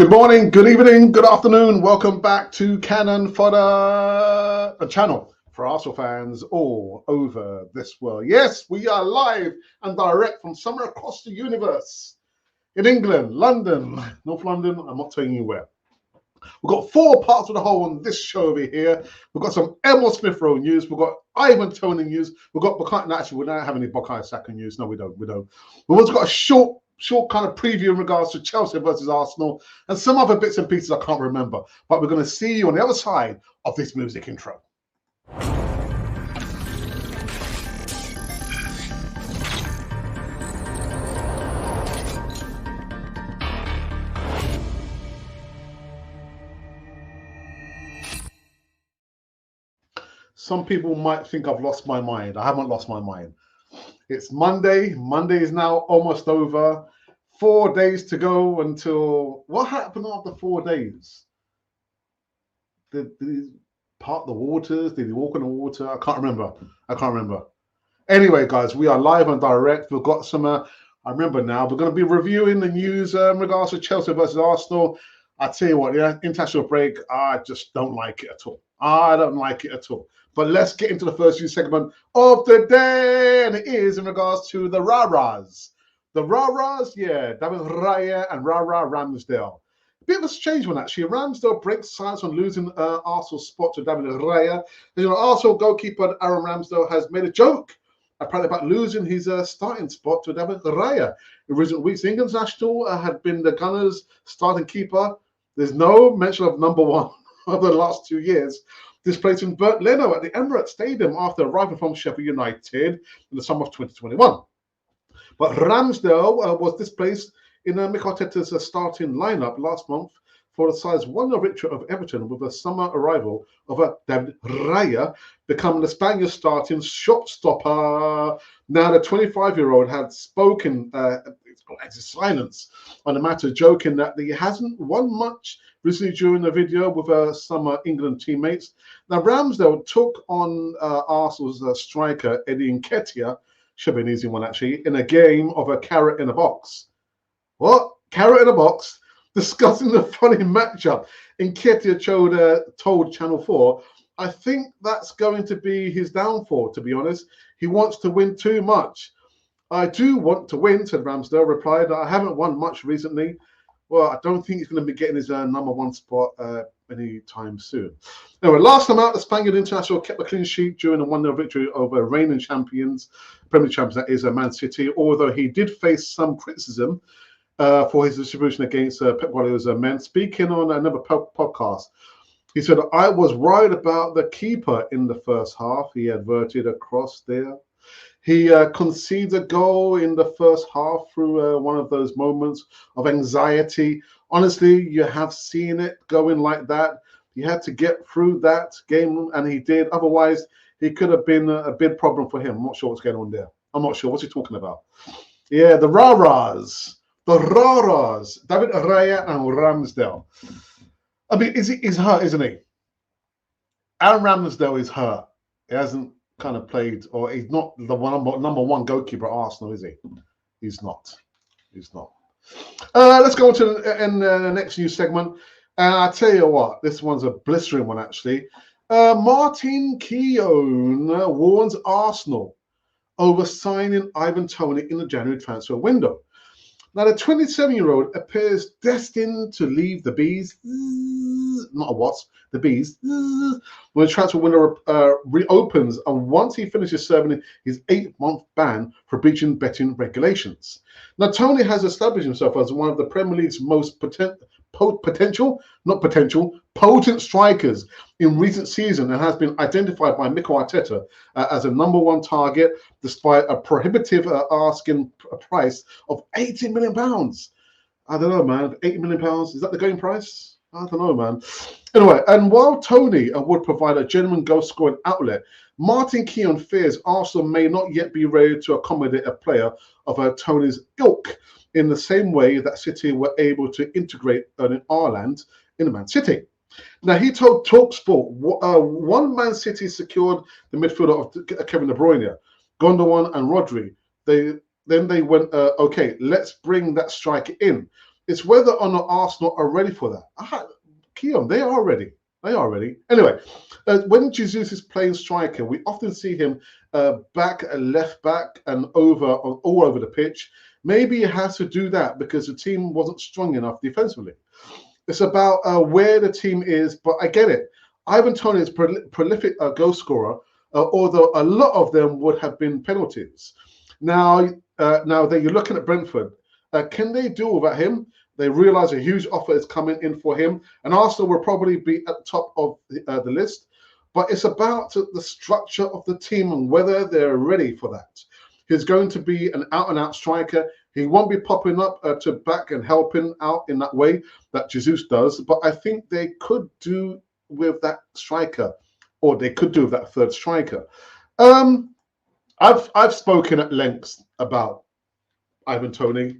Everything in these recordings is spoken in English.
Good morning, good evening, good afternoon. Welcome back to Cannon Fodder, a channel for Arsenal fans all over this world. Yes, we are live and direct from somewhere across the universe. In England, London, North London, I'm not telling you where. We've got four parts of the whole on this show over here. We've got some Emil Smith Rowe news. We've got Ivan Toney news. We've got, actually, we don't have any Bukayo Saka news. No, we don't. We've also got a short kind of preview in regards to Chelsea versus Arsenal and some other bits and pieces I can't remember. But we're going to see you on the other side of this music intro. Some people might think I've lost my mind. I haven't lost my mind. It's Monday. Monday is now almost over. 4 days to go until... What happened after 4 days? Did he part the waters? Did he walk on the water? I can't remember. Anyway, guys, we are live and direct. We've got some... I remember now. We're going to be reviewing the news in regards to Chelsea versus Arsenal. I tell you what, yeah, international break, I just don't like it at all. I don't like it at all. But let's get into the first news segment of the day, and it is in regards to the Rah-Rahs. The Rah-Rahs, yeah, David Raya and Rah-Rah Ramsdale. A bit of a strange one, actually. Ramsdale breaks silence on losing Arsenal's spot to David Raya. You know, Arsenal goalkeeper Aaron Ramsdale has made a joke, apparently, about losing his starting spot to David Raya. In recent weeks, the England national had been the Gunners' starting keeper. There's no mention of number one over the last 2 years, displacing Bert Leno at the Emirates Stadium after arriving from Sheffield United in the summer of 2021. But Ramsdale was displaced in Mikel Arteta's starting lineup last month for the side's 1-0 victory of Everton, with a summer arrival of David Raya becoming the Spaniard's starting shot stopper. Now, the 25-year-old had spoken silence on the matter, joking that he hasn't won much recently during the video with some England teammates. Now, Ramsdale took on Arsenal's striker Eddie Nketiah, should be an easy one actually, in a game of a carrot in a box. What? Carrot in a box? Discussing the funny matchup, Nketiah told Channel 4, I think that's going to be his downfall, to be honest. He wants to win too much. I do want to win, said Ramsdale, replied. I haven't won much recently. Well, I don't think he's going to be getting his number one spot anytime soon. Anyway, last time out, the Spaniard international kept a clean sheet during a 1-0 victory over reigning champions, Premier League champions, that is Man City, although he did face some criticism for his distribution against Pep Guardiola's men. Speaking on another podcast, he said, I was worried about the keeper in the first half. He adverted across there. He conceded a goal in the first half through one of those moments of anxiety. Honestly, you have seen it going like that. He had to get through that game, and he did. Otherwise, he could have been a big problem for him. I'm not sure what's going on there. I'm not sure. What's he talking about? Yeah, the Rah-Rahs. The Rah-Rahs. David Raya and Ramsdale. I mean, he's hurt, isn't he? Aaron Ramsdale is hurt. He hasn't kind of played, or he's not the number one goalkeeper at Arsenal, is he? He's not. Let's go on to the next news segment. I tell you what, this one's a blistering one, actually. Martin Keown warns Arsenal over signing Ivan Toney in the January transfer window. Now, the 27-year-old appears destined to leave the Bees, not a wasp, the Bees, when the transfer window reopens, and once he finishes serving his 8-month ban for breaching betting regulations. Now, Toney has established himself as one of the Premier League's most potent strikers in recent season, and has been identified by Mikel Arteta as a number one target, despite a prohibitive asking price of £80 million. I don't know, man. £80 million, is that the going price? I don't know, man. Anyway, and while Toney would provide a genuine goal-scoring outlet, Martin Keown fears Arsenal may not yet be ready to accommodate a player of Toney's ilk, in the same way that City were able to integrate Erling Haaland in Man City. Now, he told TalkSport, one Man City secured the midfielder of Kevin De Bruyne, Gondogan and Rodri. Then they went, okay, let's bring that striker in. It's whether or not Arsenal are ready for that. Keon, they are ready. They are ready. Anyway, when Jesus is playing striker, we often see him back, left back, and all over the pitch. Maybe he has to do that because the team wasn't strong enough defensively. It's about where the team is, but I get it. Ivan Toney is prolific goal scorer, although a lot of them would have been penalties. Now that you're looking at Brentford, can they do without him? They realise a huge offer is coming in for him, and Arsenal will probably be at the top of the list. But it's about the structure of the team and whether they're ready for that. He's going to be an out-and-out striker. He won't be popping up to back and helping out in that way that Jesus does. But I think they could do with that striker, or they could do with that third striker. I've spoken at length about Ivan Toney.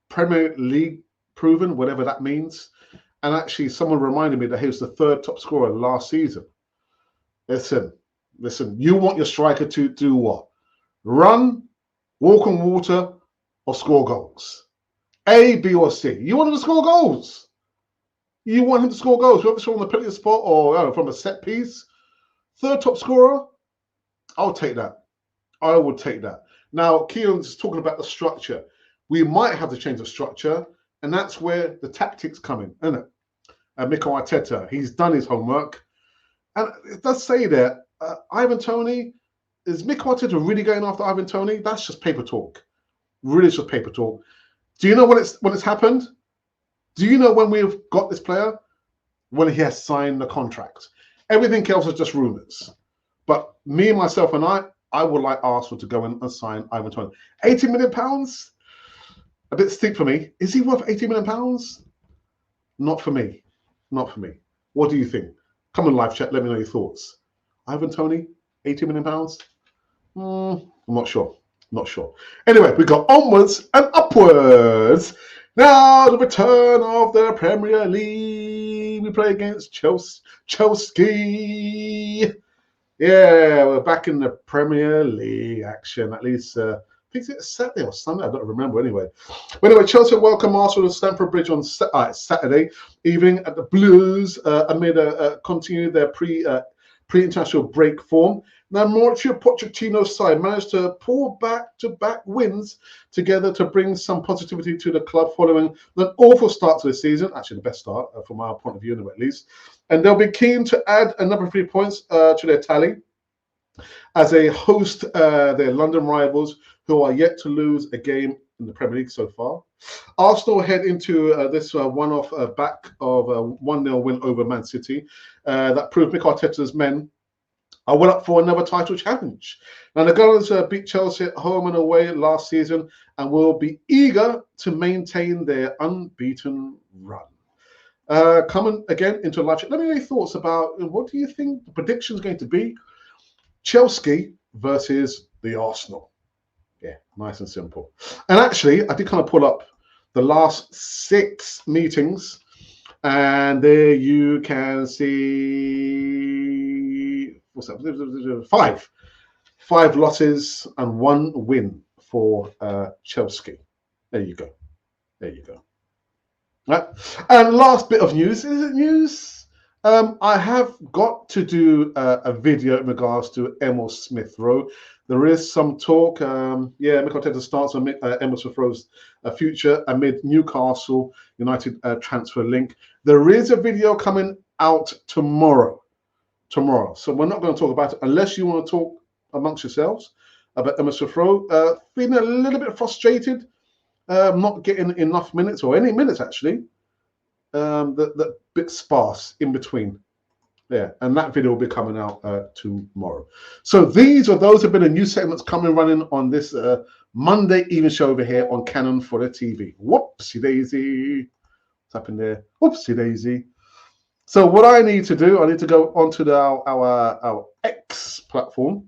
Premier League proven, whatever that means. And actually, someone reminded me that he was the third top scorer last season. Listen, you want your striker to do what? Run, walk on water, or score goals? A, B, or C. You want him to score goals. You want him to score goals, whether it's from the penalty spot or from a set piece. Third top scorer, I'll take that. I would take that. Now, Keon's talking about the structure. We might have to change the structure, and that's where the tactics come in, isn't it? Mikel Arteta, he's done his homework. And it does say there, Ivan Toney, is Mikel Arteta really going after Ivan Toney? That's just paper talk. Really just paper talk. Do you know when it's happened? Do you know when we've got this player? When he has signed the contract. Everything else is just rumours. But me, myself, and I would like Arsenal to go in and sign Ivan Toney. £80 million? A bit steep for me. Is he worth £80 million? Not for me. Not for me. What do you think? Come on, live chat. Let me know your thoughts. Ivan Toney, £80 million? I'm not sure. Not sure. Anyway, we got onwards and upwards. Now the return of the Premier League. We play against Chelsea. Yeah, we're back in the Premier League action. At least, I think it's Saturday or Sunday. I don't remember anyway. But anyway, Chelsea welcome Arsenal to Stamford Bridge on Saturday evening at the Blues amid continue their pre-international break form. Now, Mauricio Pochettino's side managed to pull back-to-back wins together to bring some positivity to the club following an awful start to the season. Actually, the best start from our point of view, anyway, at least. And they'll be keen to add another 3 points to their tally as they host their London rivals, who are yet to lose a game in the Premier League so far. Arsenal head into this one-off back of a 1-0 win over Man City that proved Mikel Arteta's men are well up for another title challenge. Now, the Gunners beat Chelsea at home and away last season and will be eager to maintain their unbeaten run. Coming again into live chat, let me know your thoughts about what do you think the prediction is going to be? Chelsea versus the Arsenal. Yeah, nice and simple. And actually, I did kind of pull up the last 6 meetings, and there you can see what's that? 5 losses and 1 win for Chelsea. There you go. There you go. Right. And last bit of news. Is it news? I have got to do a video in regards to Emil Smith Rowe. There is some talk. Mikel Arteta starts on Emil Smith Rowe's future amid Newcastle United transfer link. There is a video coming out tomorrow. So we're not going to talk about it unless you want to talk amongst yourselves about Emil Smith Rowe. Feeling a little bit frustrated. Not getting enough minutes or any minutes actually. The bit sparse in between. Yeah, and that video will be coming out tomorrow. So those have been the new segments coming running on this Monday evening show over here on Canon for the TV. Whoopsie daisy. What's happened there? Whoopsie daisy. So what I need to do, I need to go onto our X platform.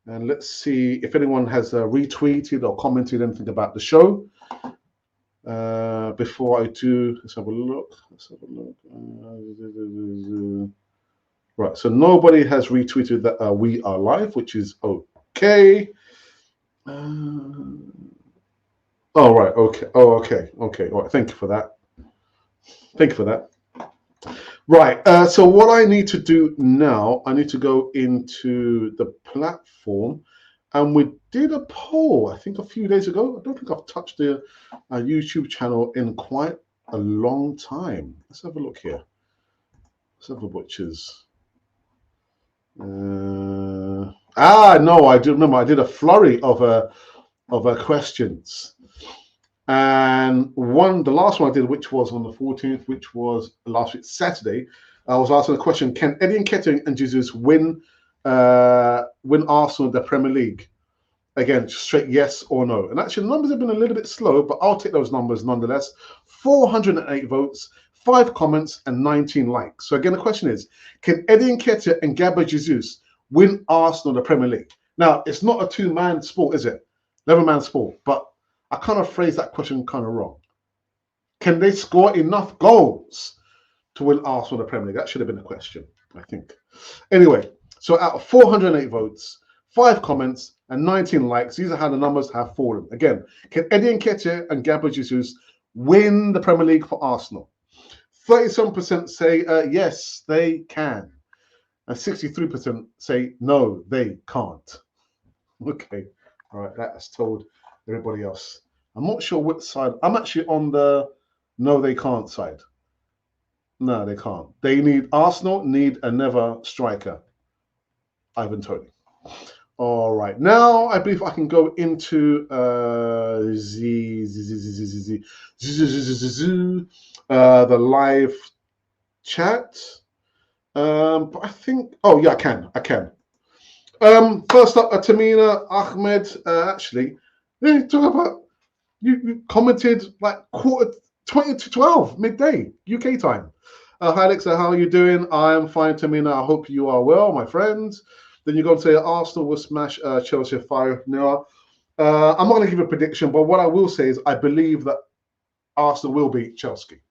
And let's see if anyone has retweeted or commented anything about the show. Before I do, let's have a look. Right, so nobody has retweeted that we are live, which is okay. Oh, right. Okay. Oh, okay. Okay. All right. Thank you for that. Thank you for that. Right. So what I need to do now, I need to go into the platform, and we did a poll, I think, a few days ago. I don't think I've touched the YouTube channel in quite a long time. Let's have a look here. Let's have a butchers. No, I do remember. I did a flurry of questions. And the last one I did, which was on the 14th, which was last week, Saturday, I was asking the question: can Eddie Nketiah and Jesus win Arsenal the Premier League? Again, straight yes or no. And actually, the numbers have been a little bit slow, but I'll take those numbers nonetheless. 408 votes, 5 comments, and 19 likes. So again, the question is: can Eddie Nketiah and Gabriel Jesus win Arsenal the Premier League? Now, it's not a two-man sport, is it? 11-man sport, but I kind of phrased that question kind of wrong. Can they score enough goals to win Arsenal the Premier League? That should have been the question, I think. Anyway, so out of 408 votes, 5 comments, and 19 likes, these are how the numbers have fallen. Again, can Eddie Nketiah and Gabriel Jesus win the Premier League for Arsenal? 37% say yes, they can. And 63% say no, they can't. Okay, all right, that's told everybody else. I'm not sure which side. I'm actually on the no, they can't side. No, they can't. Arsenal need another striker, Ivan Toney. All right, now I believe I can go into the live chat. But I think, oh yeah, I can. First up, Tamina Ahmed. Actually, talk about you commented like 20 to 12 midday UK time. Hi Alexa, how are you doing? I am fine, Tamina. I hope you are well, my friends. Then you go and say Arsenal will smash Chelsea 5-0. I'm not going to give a prediction, but what I will say is I believe that Arsenal will beat Chelsea.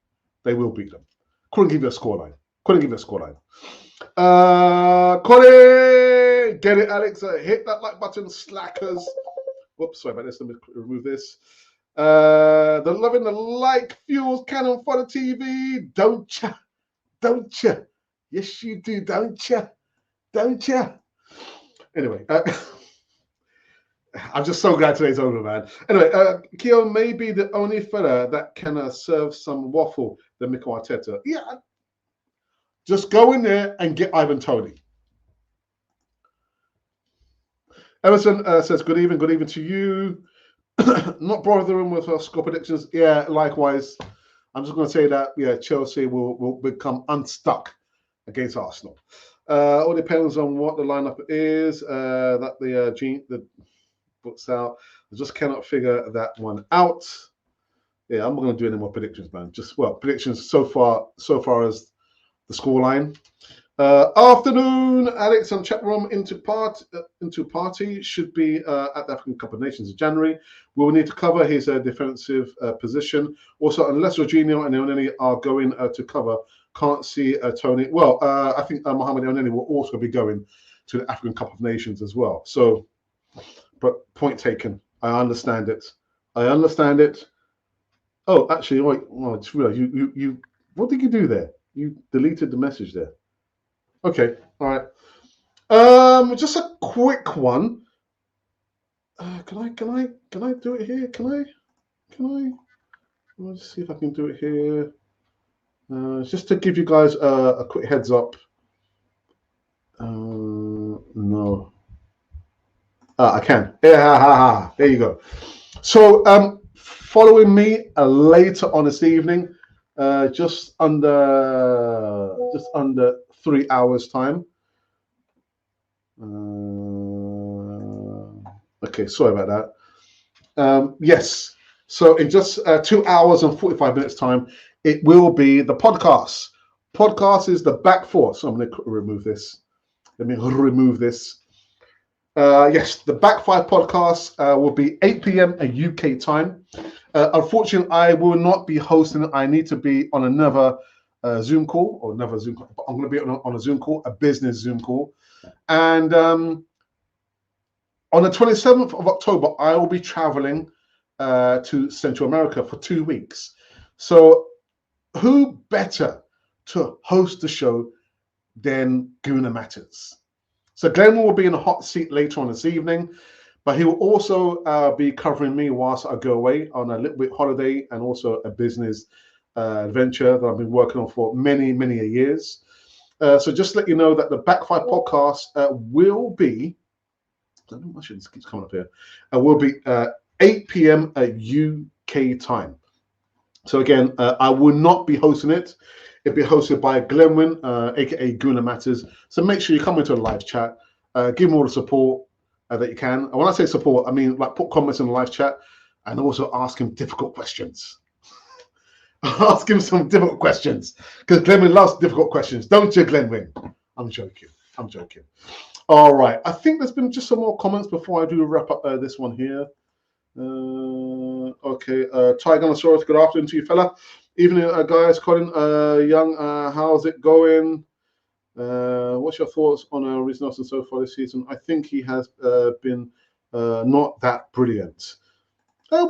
They will beat them. Couldn't give you a scoreline. Colin, get it, Alexa. Hit that like button, slackers. Whoops, sorry about this. Let me remove this. The loving the like fuels cannon for the TV. Don't ya? Don't ya? Yes, you do. Don't ya? Don't ya? Anyway, I'm just so glad today's over, man. Anyway, Keo may be the only fella that can serve some waffle than Mikel Arteta. Yeah, just go in there and get Ivan Toney. Emerson says, good evening to you. Not bothering with our score predictions. Yeah, likewise. I'm just going to say that, yeah, Chelsea will become unstuck against Arsenal. All depends on what the lineup is that the puts out. I just cannot figure that one out. Yeah, I'm not going to do any more predictions, man. Predictions so far as the scoreline. Afternoon, Alex on chat room into party should be at the African Cup of Nations in January. We will need to cover his defensive position. Also, unless Jorginho and Elneny are going to cover, can't see Tony. Well, I think Mohamed Elneny will also be going to the African Cup of Nations as well. So, but point taken. I understand it. Oh, actually, wait. Oh, I just realized you. What did you do there? You deleted the message there. Okay, all right. Just a quick one. Can I do it here? Can I? Let's see if I can do it here. Just to give you guys a quick heads up. No. I can. Yeah, there you go. So, following me later on this evening, just under 3 hours time. Okay, sorry about that. Yes, so in just 2 hours and 45 minutes time, it will be the podcast. Podcast is the back four. So I'm going to remove this. Let me remove this. Yes, the Back Five podcast will be 8 p.m. UK time. Unfortunately, I will not be hosting it. I need to be on another Zoom call, or another Zoom call. I'm going to be on a Zoom call, a business Zoom call. And on the 27th of October, I will be traveling to Central America for 2 weeks. So who better to host the show than Guna Matters? So Glenn will be in a hot seat later on this evening, but he will also be covering me whilst I go away on a little bit holiday and also a business adventure that I've been working on for many, many years. So just to let you know that the Backfire podcast will be, I don't know, actually this keeps coming up here, will be 8 p.m. UK time. So again, I will not be hosting it. It'll be hosted by Glenwyn, aka Guna Matters. So make sure you come into a live chat, give him all the support that you can. And when I say support, I mean like put comments in the live chat and also ask him difficult questions. Ask him some difficult questions because Glenwyn loves difficult questions, don't you, Glenwyn? I'm joking. I'm joking. All right. I think there's been just some more comments before I do wrap up this one here. Okay. Tyrannosaurus, good afternoon to you, fella. Evening, guys. Colin Young, how's it going? What's your thoughts on Reece Nelson so far this season? I think he has been not that brilliant.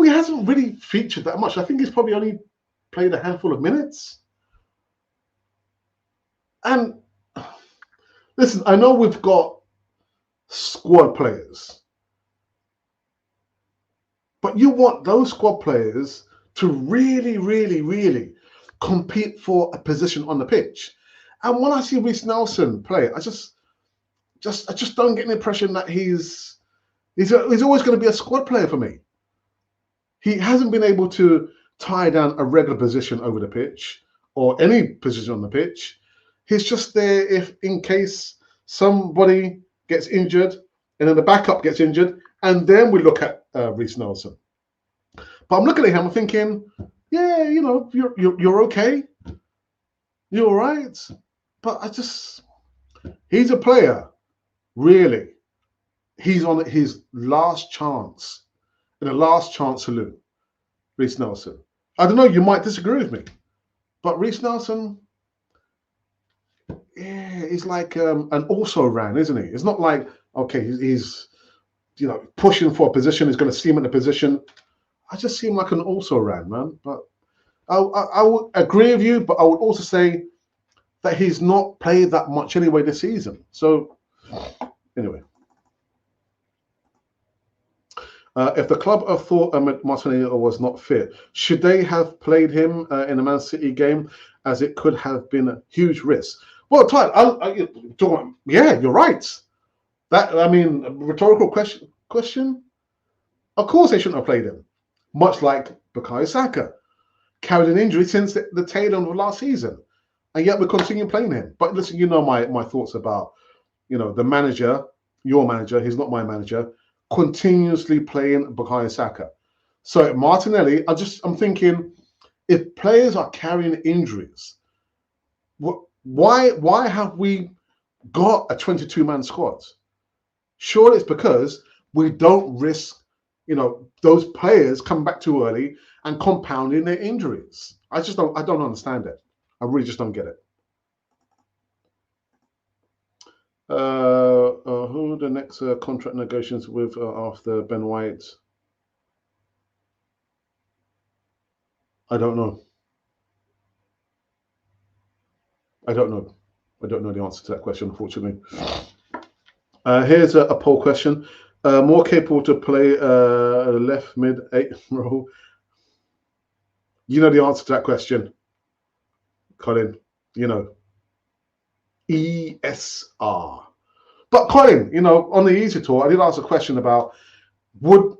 We hasn't really featured that much. I think he's probably only played a handful of minutes. And listen, I know we've got squad players, but you want those squad players to really, really, really compete for a position on the pitch. And when I see Reece Nelson play, I just don't get the impression that he's always going to be a squad player for me. He hasn't been able to tie down a regular position over the pitch or any position on the pitch. He's just there if in case somebody gets injured and then the backup gets injured, and then we look at Reece Nelson. But I'm looking at him, I'm thinking, yeah, you know, you're okay, you're all right. But he's a player, really. He's on his last chance, in a last chance salute, Reece Nelson. I don't know, you might disagree with me, but Reece Nelson, yeah, he's like an also-ran, isn't he? It's not like, okay, he's you know, pushing for a position, he's going to see him in a position. I just see him like an also-ran, man. But I would agree with you, but I would also say that he's not played that much anyway this season. So, anyway. If the club have thought Martinelli was not fit, should they have played him in the Man City game, as it could have been a huge risk? Well, Ty, yeah, you're right. That, I mean, rhetorical question. Of course, they shouldn't have played him. Much like Bukayo Saka, carried an injury since the tail end of last season, and yet we continue playing him. But listen, you know my thoughts about, you know, the manager, your manager. He's not my manager. Continuously playing Bukayo Saka. So Martinelli, I'm thinking, if players are carrying injuries, why have we got a 22-man squad? Surely it's because we don't risk, you know, those players coming back too early and compounding their injuries. I don't understand it. I really just don't get it. Who the next contract negotiations with after Ben White? I don't know. I don't know the answer to that question, unfortunately. Here's a poll question. More capable to play left mid 8 role? You know the answer to that question, Colin. You know. ESR. But Colin, you know, on the Easy Tour, I did ask a question about, would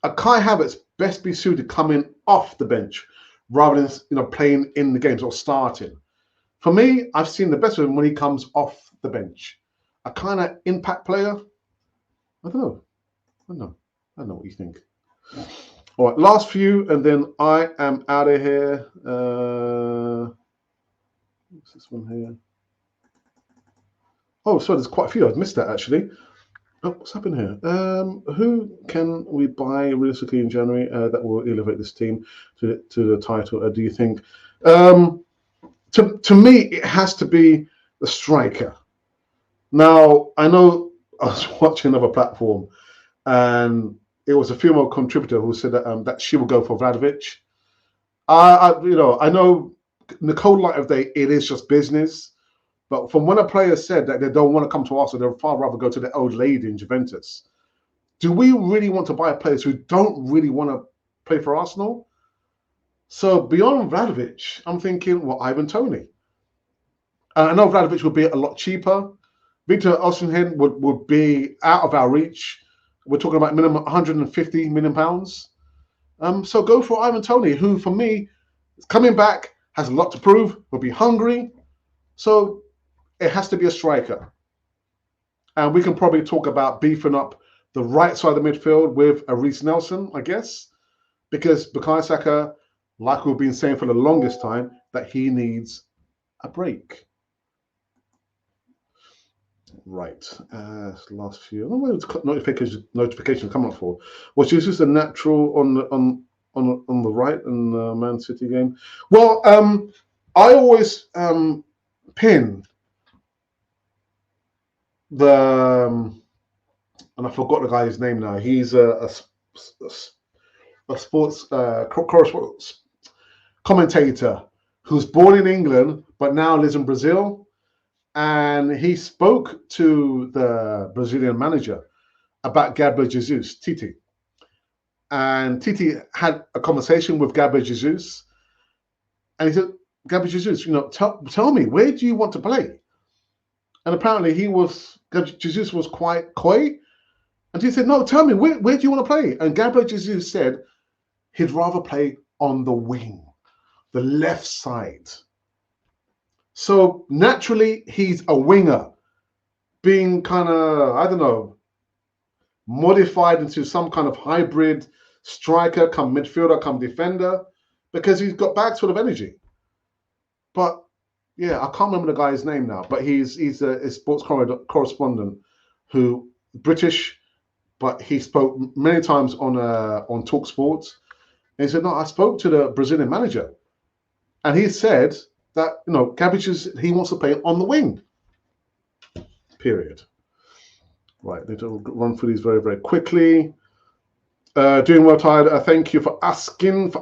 a Kai Havertz best be suited coming off the bench rather than, you know, playing in the games or starting? For me, I've seen the best of him when he comes off the bench. A kind of impact player. I don't know. I don't know what you think. All right, last few, and then I am out of here. What's this one here? Oh, sorry, there's quite a few. I've missed that, actually. Oh, what's happened here? Who can we buy realistically in January that will elevate this team to the title, do you think? To me, it has to be the striker. Now, I know I was watching another platform, and it was a female contributor who said that she will go for Vlahovic. I know Nicole Light of Day, it is just business. But from when a player said that they don't want to come to Arsenal, they'd far rather go to the old lady in Juventus. Do we really want to buy players who don't really want to play for Arsenal? So beyond Vlahovic, I'm thinking, well, Ivan Toney. I know Vlahovic would be a lot cheaper. Victor Osimhen would be out of our reach. We're talking about minimum 150 million pounds. So go for Ivan Toney, who for me is coming back, has a lot to prove, will be hungry. So it has to be a striker. And we can probably talk about beefing up the right side of the midfield with a Reece Nelson, I guess, because Bukayo Saka, like we've been saying for the longest time, that he needs a break. Right. Last few. I don't know where notifications come up for. Was Jesus a natural on the right in the Man City game? Well, I always pin the and I forgot the guy's name now. He's a sports correspondent commentator who's born in England but now lives in Brazil. And he spoke to the Brazilian manager about Gabriel Jesus, Tite. And Tite had a conversation with Gabriel Jesus. And he said, Gabriel Jesus, tell me, where do you want to play? And apparently Jesus was quite coy. And he said, no, tell me, where do you want to play? And Gabriel Jesus said he'd rather play on the wing, the left side. So naturally, he's a winger, being kind of, I don't know, modified into some kind of hybrid striker, come midfielder, come defender, because he's got bags full of energy. But yeah, I can't remember the guy's name now, but he's a sports correspondent who British, but he spoke many times on Talk Sports. And he said, no, I spoke to the Brazilian manager, and he said that Gabriel, he wants to play on the wing. Period. Right, need to run through these very, very quickly. Doing well, Tide. Thank you for asking.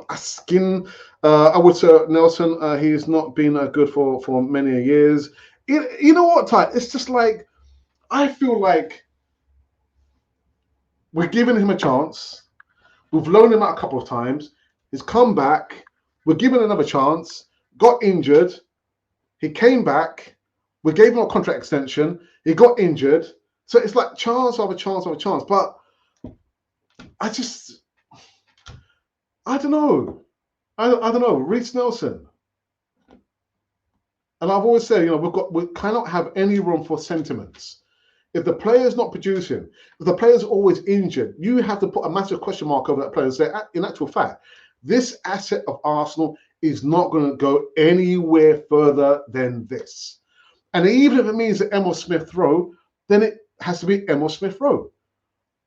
I would say Nelson, he's not been good for many years. You know what, Tide? It's just like, I feel like we're giving him a chance. We've loaned him out a couple of times. He's come back. We're giving another chance. Got injured. He came back. We gave him a contract extension. He got injured. So it's like chance over chance over chance. But I don't know. I don't know. Reece Nelson. And I've always said, we cannot have any room for sentiments. If the player's not producing, if the player's always injured, you have to put a massive question mark over that player and say, in actual fact, this asset of Arsenal is not going to go anywhere further than this. And even if it means that Emil Smith Rowe, then it has to be Emil Smith Rowe.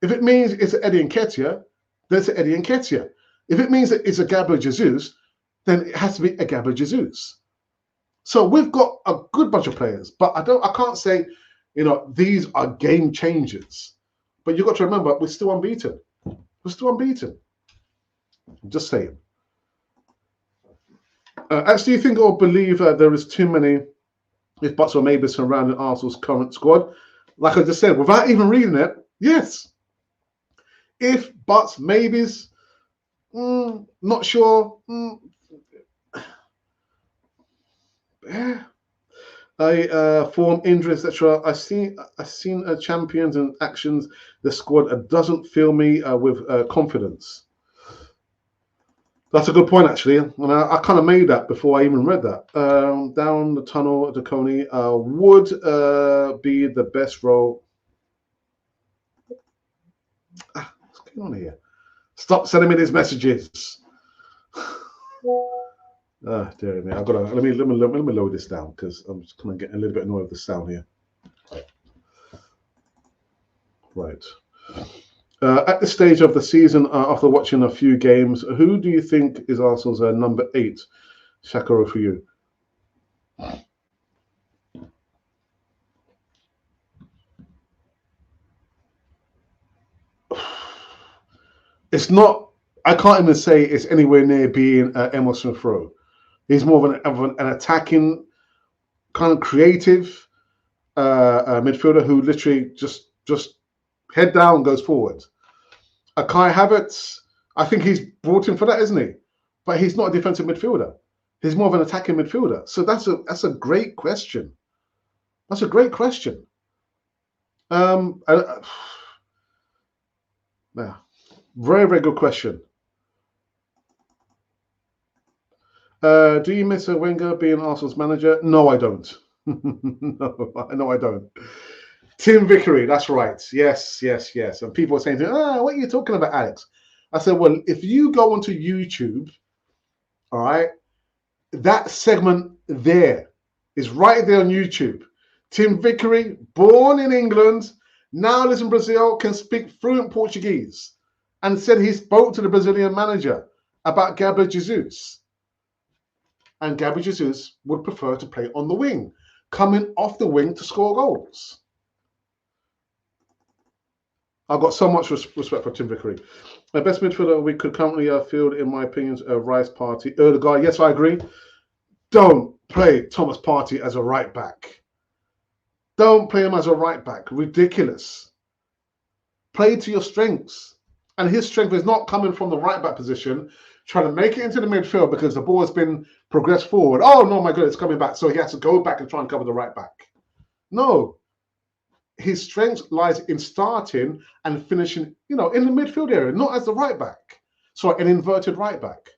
If it means it's Eddie Nketiah, then it's Eddie Nketiah. If it means that it's a Gabriel Jesus, then it has to be a Gabriel Jesus. So we've got a good bunch of players, but I can't say, these are game changers. But you've got to remember, we're still unbeaten. We're still unbeaten. I'm just saying. Actually, you think or believe there is too many if buts or maybes surrounding Arsenal's current squad? Like I just said, without even reading it, yes. If buts, maybes, not sure. Yeah. Form injuries, etc. I've seen champions and actions. The squad doesn't fill me with confidence. That's a good point, actually, and I kind of made that before I even read that. Down the tunnel, Coney would be the best role. What's going on here? Stop sending me these messages. Dear me, I've got to let me lower this down because I'm just kind of getting a little bit annoyed with the sound here. Right. At this stage of the season, after watching a few games, who do you think is Arsenal's number 8? Shakaro for you. It's not. I can't even say it's anywhere near being Emil Smith Rowe. He's more of an attacking, kind of creative midfielder who literally just head down goes forward. Kai Havertz, I think he's brought in for that, isn't he? But he's not a defensive midfielder. He's more of an attacking midfielder. So that's a great question. That's a great question. Yeah, very, very good question. Do you miss Wenger being Arsenal's manager? No, I don't. No, I don't. Tim Vickery, that's right. Yes. And people are saying, what are you talking about, Alex? I said, well, if you go onto YouTube, all right, that segment there is right there on YouTube. Tim Vickery, born in England, now lives in Brazil, can speak fluent Portuguese, and said he spoke to the Brazilian manager about Gabriel Jesus. And Gabriel Jesus would prefer to play on the wing, coming off the wing to score goals. I've got so much respect for Tim Vickery. The best midfielder we could currently field, in my opinion, is Rice Party. Erdegaard, yes, I agree. Don't play Thomas Partey as a right back. Don't play him as a right back. Ridiculous. Play to your strengths. And his strength is not coming from the right back position, trying to make it into the midfield because the ball has been progressed forward. Oh, no, my God, it's coming back. So he has to go back and try and cover the right back. No. His strength lies in starting and finishing, in the midfield area, not as the right back. So an inverted right back.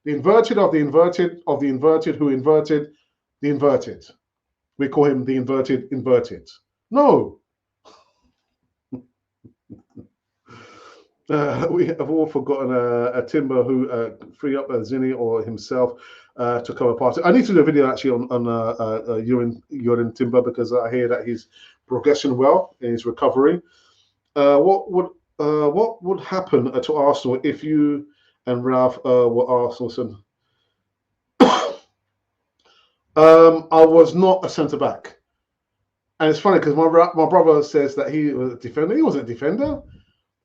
The inverted of the inverted of the inverted who inverted the inverted. We call him the inverted. No. We have all forgotten a Timber who free up Zinni or himself to cover Partey. I need to do a video actually on Yurin Timber because I hear that he's progressing well in his recovery. What would happen to Arsenal if you and Ralph were Arsenal? I was not a centre back, and it's funny because my brother says that he was a defender. He wasn't a defender.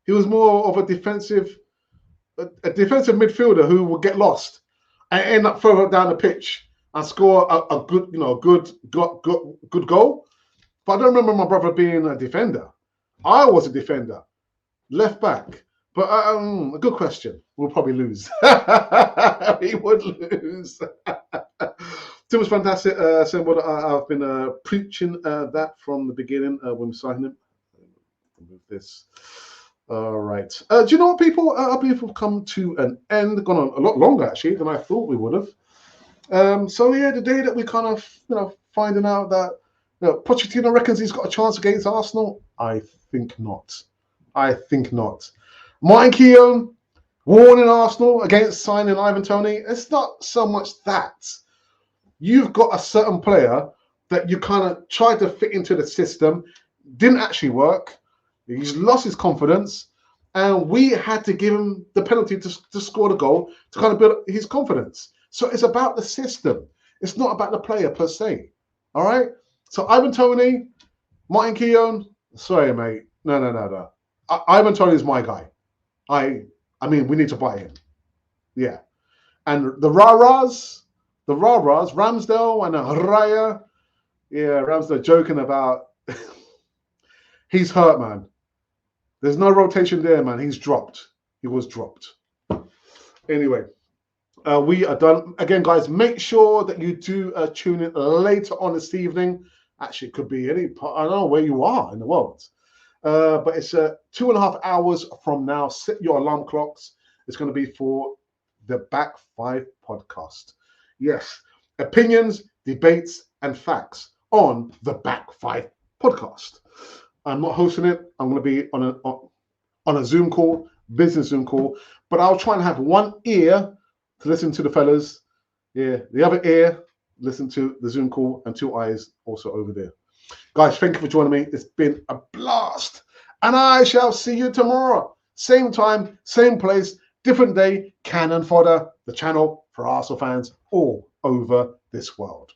He was more of a defensive midfielder who would get lost and end up further down the pitch and score a good goal. But I don't remember my brother being a defender. I was a defender, left back. But a good question. We'll probably lose. He would lose. Tim was fantastic. I've been preaching that from the beginning when we signed him. Move this. All right. Do you know what, people? I believe we've come to an end. Gone on a lot longer actually than I thought we would have. So yeah, the day that we kind of finding out that Pochettino reckons he's got a chance against Arsenal. I think not. Martin Keown warning Arsenal against signing Ivan Toney. It's not so much that. You've got a certain player that you kind of tried to fit into the system, didn't actually work. He's lost his confidence, and we had to give him the penalty to score the goal to kind of build his confidence. So it's about the system. It's not about the player per se. All right? So Ivan Toney, Martin Keown, sorry, mate. No. Ivan Toney is my guy. I mean, we need to buy him. Yeah. And the Rah-Rahs, Ramsdale and Raya. Yeah, Ramsdale joking about he's hurt, man. There's no rotation there, man. He's dropped. He was dropped. Anyway, we are done. Again, guys, make sure that you do tune in later on this evening. Actually, it could be any part. I don't know where you are in the world. But it's 2.5 hours from now. Set your alarm clocks. It's going to be for the Back 5 podcast. Yes, opinions, debates, and facts on the Back 5 podcast. I'm not hosting it. I'm going to be on a Zoom call, business Zoom call, but I'll try and have one ear to listen to the fellas. Yeah, the other ear, listen to the Zoom call, and 2 eyes also over there. Guys, thank you for joining me. It's been a blast. And I shall see you tomorrow. Same time, same place, different day. Cannon Fodder, the channel for Arsenal fans all over this world.